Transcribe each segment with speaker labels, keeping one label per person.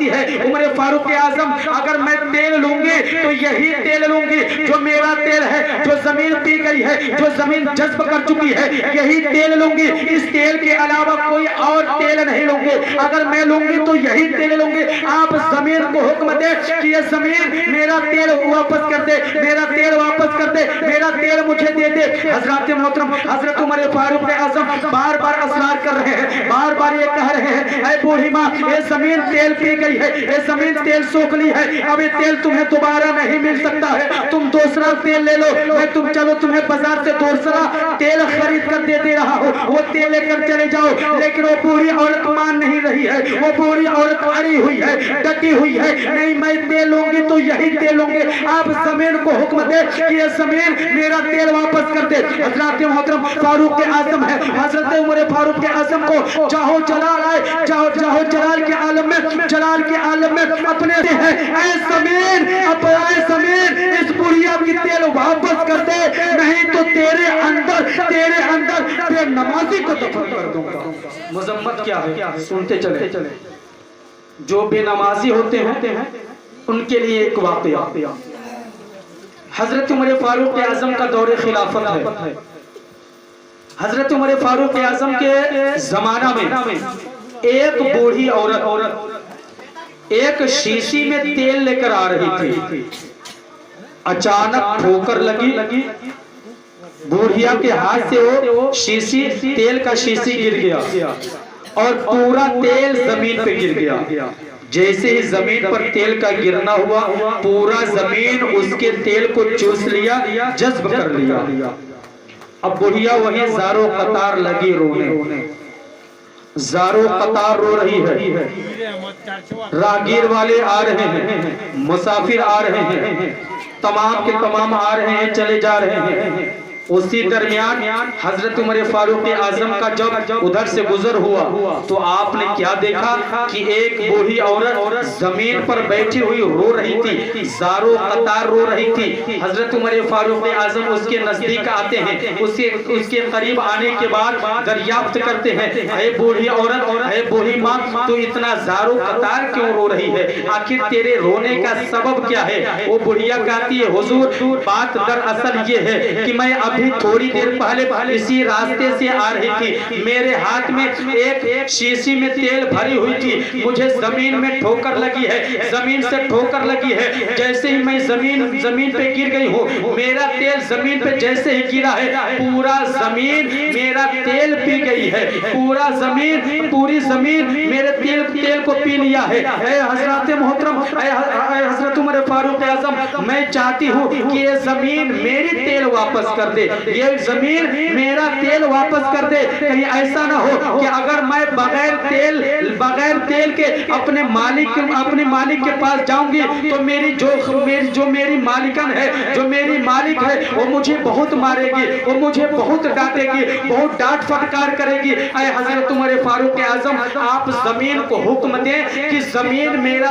Speaker 1: کہتی ہے عمر فاروق اعظم اگر میں تیل لوں گی تو یہی تیل لوں گی جو میرا تیل ہے، جو زمین پی گئی ہے، جو زمین جذب کر چکی ہے، یہی تیل لوں گی، اس تیل کے علاوہ کوئی اور تیل نہیں لوں گی۔ اگر میں لوں گی تو یہی تیل لوں گی۔ آپ زمین کو حکم دے کہ یہ زمین میرا تیل واپس کر دے، میرا تیل واپس کر دے، میرا تیل مجھے دے دے۔ حضرات محترم حضرت عمر فاروق اعظم بار بار اصرار کر رہے ہیں، بار بار یہ کہہ رہے ہیں اے بوڑھی ماں، یہ زمین تیل پی گئی ہے، یہ زمین تیل سوکھ لی ہے، اب یہ تیل تمہیں دوبارہ نہیں مل سکتا ہے، تم دوسرا تیل لے لو، میں چلو تمہیں بازار سے دوسرا تیل خرید کر دے رہا ہوں، وہ تیل لے کر چلے جاؤ۔ لیکن وہ بوڑھی عورت مان نہیں رہی ہے، وہ بوڑھی عورت اڑی ہوئی ہے، ڈٹی ہوئی ہے، نہیں میں تیل لوں گی تو یہی تیل لوں گی۔ آپ زمین کو حکم دے کہ یہ زمین میرا تیل واپس کر دے۔ حضرات محترم فاروق اعظم ہے، حضرت عمر فاروق اعظم کو چاہو جلال آئے، چاہو جلال کے عالم میں اپنے ہیں اے زمین، اب اے زمین اس بڑھیا کی تیل واپس کر دے، نہیں تو تیرے اندر بے نمازی کو دفن کر دوں گا۔ مذمت کیا ہے؟ سنتے چلے۔ جو بے نمازی ہوتے ہیں ان کے لیے ایک واقعہ، حضرت عمر فاروق اعظم کا دور خلافت ہے۔ حضرت عمر فاروق اعظم کے زمانہ میں ایک بوڑھی عورت ایک شیشی میں تیل لے کر آ رہی تھی، اچانک ٹھوکر لگی، بوڑھیا کے ہاتھ سے وہ شیشی تیل کا شیشی گر گیا اور پورا تیل زمین پہ گر گیا۔ جیسے ہی زمین پر تیل کا گرنا ہوا، پورا زمین اس کے تیل کو چوس لیا، جذب کر لیا۔ اب بڑھیا وہیں زارو قطار لگی رونے، زارو قطار رو رہی ہے، راگیر والے آ رہے ہیں، مسافر آ رہے ہیں، تمام کے تمام آ رہے ہیں، چلے جا رہے ہیں۔ اسی درمیان حضرت عمر فاروق اعظم کا جب ادھر سے گزر ہوا تو آپ نے کیا دیکھا کہ ایک بوڑھی عورت زمین پر بیٹھی ہوئی رو رہی تھی، زارو قطار رو رہی تھی۔ حضرت عمر فاروق اعظم اس کے نزدیک آتے ہیں، اس کے قریب آنے کے بعد دریافت کرتے ہیں اے بوڑھی عورت، اے بوڑھی ماں، تو اتنا زارو قطار کیوں رو رہی ہے؟ آخر تیرے رونے کا سبب کیا ہے؟ وہ بڑھیا کہتی ہے حضور بات دراصل یہ ہے کہ میں ابھی تھوڑی دیر پہلے اسی راستے سے آ رہی تھی، میرے ہاتھ میں ایک شیشی میں تیل بھری ہوئی تھی، مجھے زمین میں ٹھوکر لگی ہے، زمین سے ٹھوکر لگی ہے، جیسے ہی میں زمین پہ گر گئی ہوں، میرا تیل زمین پہ جیسے ہی گرا ہے، پورا زمین میرا تیل پی گئی ہے، پوری زمین میرے تیل کو پی لیا ہے۔ اے حضرات محترم، اے حضرت عمر فاروق اعظم، میں چاہتی ہوں کہ یہ زمین میری تیل واپس کر دے، یہ زمین میرا تیل واپس کر دے۔ کہیں ایسا نہ ہو کہ اگر میں بغیر تیل کے اپنے مالک کے پاس جاؤں گی تو جو میری مالکن ہے، جو میری مالک ہے، وہ مجھے بہت مارے گی، وہ مجھے بہت ڈانٹے گی، بہت ڈانٹ فٹکار کرے گی۔ اے حضرت عمر فاروق اعظم، آپ زمین کو حکم دیں کہ زمین میرا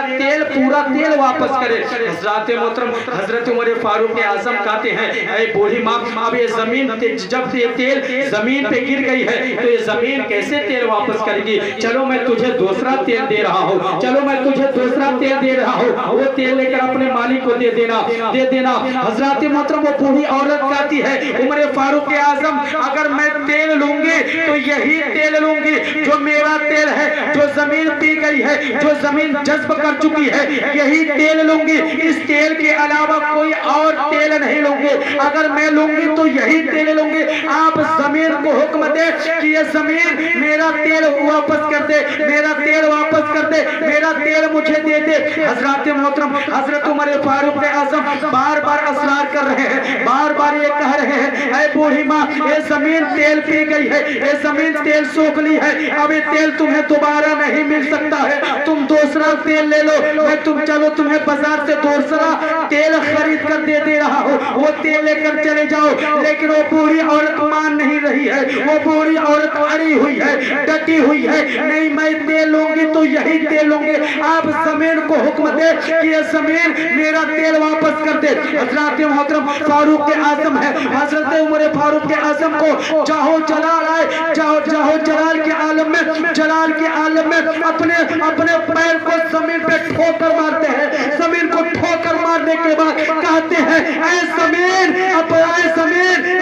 Speaker 1: پورا تیل واپس کرے۔ حضرات محترم حضرت عمر فاروق اعظم کہتے ہیں اے بوڑھی ماں، اب یہ زمین جب یہ تیل زمین پہ گر گئی ہے تو یہ زمین کیسے تیل واپس کرے گی؟ چلو میں تجھے دوسرا تیل دے رہا ہوں، چلو میں تجھے دوسرا تیل دے رہا ہوں، وہ تیل لے کر اپنے مالک کو دے دینا۔ حضرات محترم وہ بوڑھی عورت کہتی ہے عمر فاروق اعظم اگر میں تیل لوں گی تو یہی تیل لوں گی جو میرا تیل ہے، جو زمین پی گئی ہے، جو زمین جذب کر چکی ہے، یہی تیل لوں گی، اس تیل کے علاوہ کوئی اور تیل نہیں لوں گی۔ اگر میں لوں گی تو یہی تیل لوں گی۔ آپ زمین کو حکم دے کہ یہ زمین میرا تیل واپس کر دے، میرا تیل واپس کر دے، میرا تیل مجھے دے دے۔ حضرات محترم حضرت عمر فاروق اعظم بار بار اصرار کر رہے ہیں، بار بار یہ کہہ رہے ہیں اے بوڑھی ماں، یہ زمین تیل پی گئی ہے، یہ زمین تیل سوکھ لی ہے، اب یہ تیل تمہیں دوبارہ نہیں مل سکتا ہے، تم دوسرا تیل لے لو، میں چلو تمہیں بازار سے دوسرا تیل خرید کر دے رہا ہوں، وہ تیل لے کر چلے جاؤ۔ لیکن وہ بوڑھی عورت مان نہیں رہی ہے، وہ بوڑھی عورت اڑی ہوئی ہے، ڈٹی ہوئی ہے، نہیں میں تیل لوں گی تو یہی تیل لوں گی۔ آپ زمین کو حکم دے کہ یہ زمین میرا تیل واپس کر دے. حضرات محترم فاروق اعظم ہے, حضرت عمر فاروق اعظم کو چاہو جلال آئے, چاہو جلال کے عالم میں اپنے پیر کو زمین پہ ٹھوکر مارتے ہیں. زمین کو ٹھوکر مارنے کے بعد کہتے ہیں اے زمین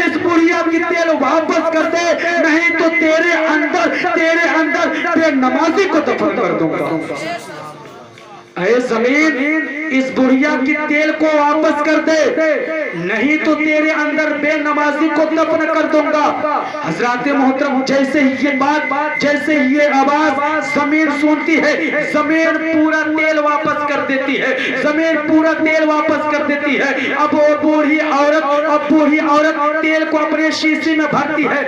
Speaker 1: اس بڑھیا کی تیل واپس کر دے, نہیں تو تیرے اندر بے نمازی کو دفن کر دوں گا. اے زمین اس بڑھیا کی تیل کو واپس کر دے, نہیں تو تیرے اندر بے نمازی کو دفن کر دوں گا. حضرات محترم جیسے ہی یہ آواز زمین سنتی ہے, زمین پورا تیل واپس کر دیتی ہے, زمین پورا تیل واپس کر دیتی ہے. اب وہ بوڑھی عورت تیل کو اپنے شیشے میں بھرتی ہے,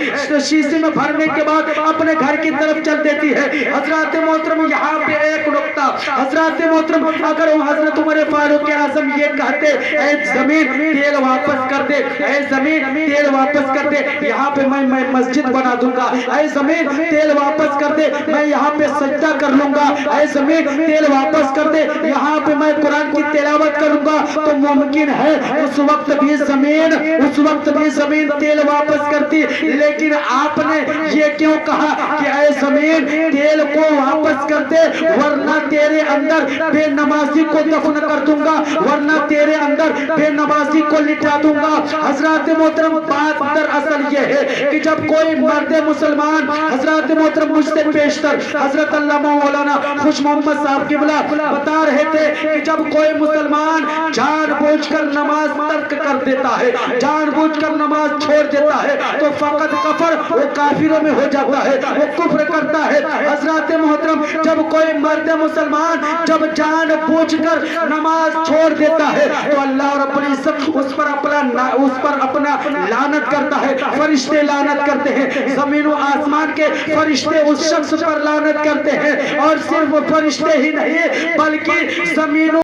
Speaker 1: شیشے میں بھرنے کے بعد اپنے گھر کی طرف چل دیتی ہے. حضرات محترم یہاں پہ ایک نقطہ, حضرات محترم اگر حضرت عمر فاروق اعظم یہ کہتے اے زمین تیل واپس کر دے, اے زمین تیل واپس کر دے, یہاں پہ میں مسجد بنا دوں گا, اے زمین تیل واپس کر دے, میں یہاں پہ سجدہ کر لوں گا, اے زمین تیل واپس کر دے, یہاں پہ میں قرآن کی تلاوت کروں گا, تو ممکن ہے اس وقت بھی زمین تیل واپس کرتی. لیکن آپ نے یہ کیوں کہا کہ اے زمین تیل کو واپس کر دے, ورنہ تیرے اندر بے نمازی کو دفن کر دوں گا, ورنہ تیرے اندر بے نمازی کو لٹا دوں گا. حضرات محترم بات دراصل یہ ہے کہ جب کوئی مرد مسلمان, حضرات محترم مجھ سے پیشتر حضرت علامہ مولانا خوش محمد صاحب قبلہ بتا رہے تھے کہ جب کوئی مسلمان جان بوجھ کر نماز ترک کر دیتا ہے, جان بوجھ کر نماز چھوڑ دیتا ہے, تو فقط کفر, وہ کافروں میں ہو جاتا ہے, وہ کفر کرتا ہے. حضرات محترم جب کوئی مرد مسلمان جب جان بوجھ کر نماز چھوڑ دیتا ہے تو اللہ رب العزت اس پر اپنا لعنت کرتا ہے. فرشتے لعنت کرتے ہیں, زمین و آسمان کے فرشتے اس شخص پر لعنت کرتے ہیں, اور صرف فرشتے ہی نہیں بلکہ زمین